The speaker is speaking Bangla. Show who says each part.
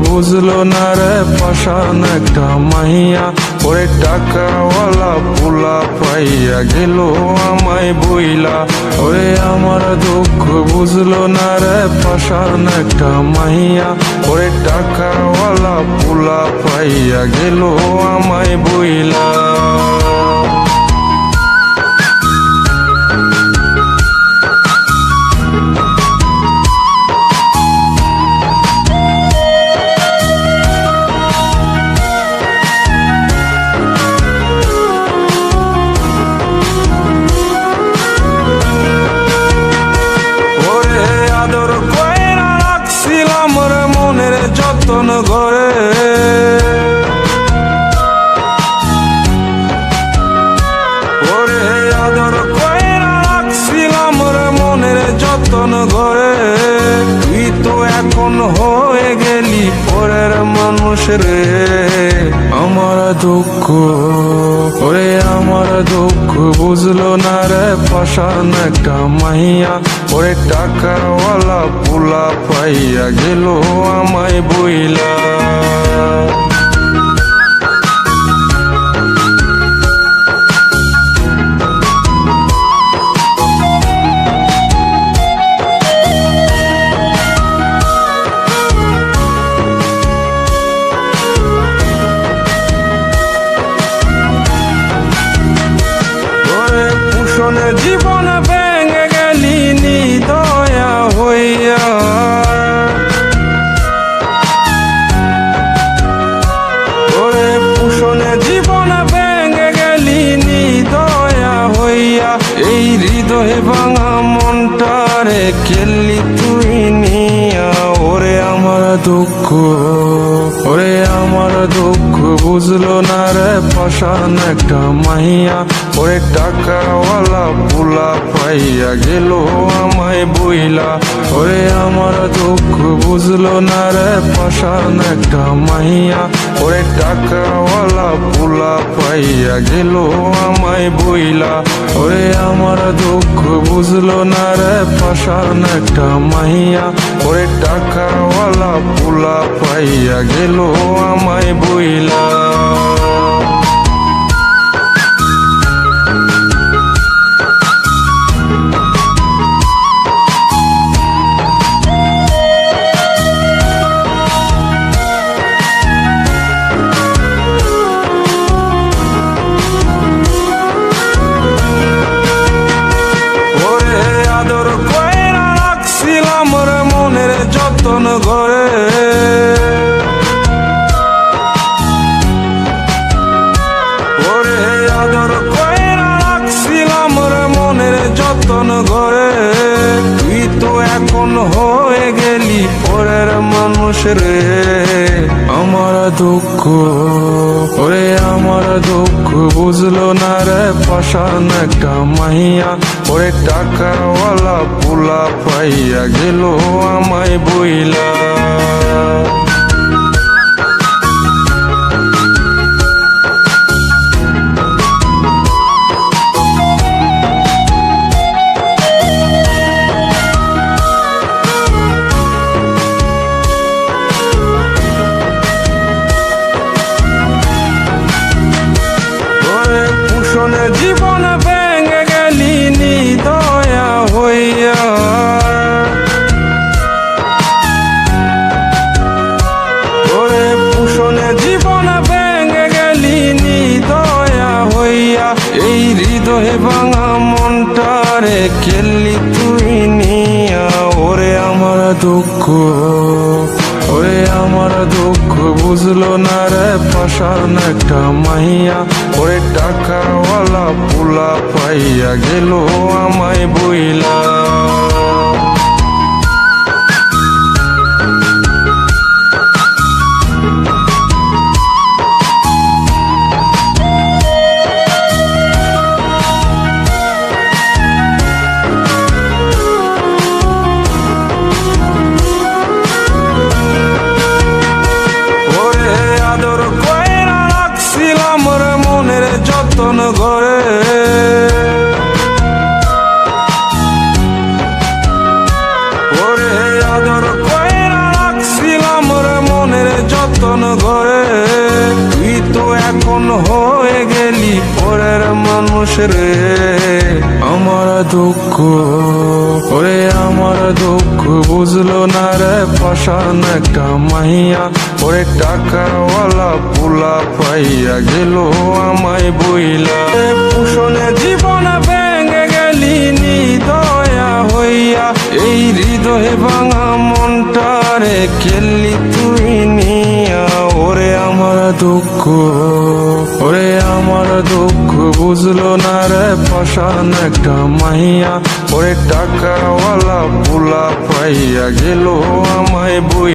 Speaker 1: বুঝলো না রে পাশান একটা মাইয়া, ওরে টাকাওয়ালা পোলা পাইয়া গেল আমায় বইলা। ওরে আমার দুঃখ বুঝলো না রে পাশান একটা মাইয়া, ওরে টাকাওয়ালা পোলা পাইয়া গেল আমায় বইলা। যতন করে ওরে আদর কইরা রাখছিলাম রে মনের যতন করে, তুই তো এখন হয়ে গেলি পরের মানুষ রে। আমার দুঃখ ওরে আমার দুঃখ বুঝলো না রে পাশান একটা মাইয়া, ওরে টাকাওয়ালা পোলা পাইয়া গেল আমায় বইলা। জীবন ভেঙে গেলি নিদয়া হইয়া, ওরে পুষণে জীবন ভেঙে গেলি নিদয়া হইয়া। এই হৃদয় ভাঙা মনটারে কেলি তুই নিয়া, ওরে আমার দুঃখ ওরে আমার দুঃখ বুঝলো না রে পাশান একটা মাইয়া, ওরে টাকাওয়ালা পোলা পাইয়া গেল আমায় বইলা। ওরে আমার দুঃখ বুঝলো না রে পাশান একটা মাইয়া, ওরে টাকাওয়ালা পোলা পাইয়া গেল আমায় বইলা। ওরে আমার দুঃখ বুঝলো না রে পাশান একটা মাইয়া, ওরে টাকাওয়ালা পোলা পাইয়া গেল আমায় বইলা। যতন করে ওরে আদর কইরা রাখছিলাম রে মনের যতন করে, তুই তো এখন হয়ে গেলি পরের মানুষ রে। আমার দুঃখ ওরে আমার দুঃখ বুঝলো না রে পাশান একটা মাইয়া, ওরে টাকাওয়ালা পোলা পাইয়া গেল আমায় বইলা। জীবন ভেঙে গেলি নিদয়া হইয়া, ওরে পুষণে জীবন ভেঙে গেলি নিদয়া হইয়া। এই হৃদয় ভাঙা মনটারে কেলি তুই নিয়া, ওরে আমার দুঃখ ওরে আমার দুঃখ বুঝলো না রে পাশান একটা মাইয়া, ওরে টাকাওয়ালা পোলা পাইয়া গেল আমায় বইলা। করে। ওরে আদর কইরা রাখছিলাম রে মনের যতন করে, তুই তো এখন হয়ে গেলি পরের মানুষ রে। আমার দুঃখ ওরে আমার দুঃখ বুঝলো না রে পাষাণ একটা মাইয়া, ওরে টাকাওয়ালা পোলা পাইয়া গেল আমায় বইলা। পুষণে জীবন ভেঙে গেলি নিদয়া হইয়া, এই হৃদয়ে ভাঙা মনটারে খেললি তুই নিয়া। ওরে আমার দুঃখ ওরে আমার দুঃখ বুঝলো না রে পাষাণ একটা মাইয়া, ওরে টাকাওয়ালা পোলা পাইয়া গেল আমায় বই।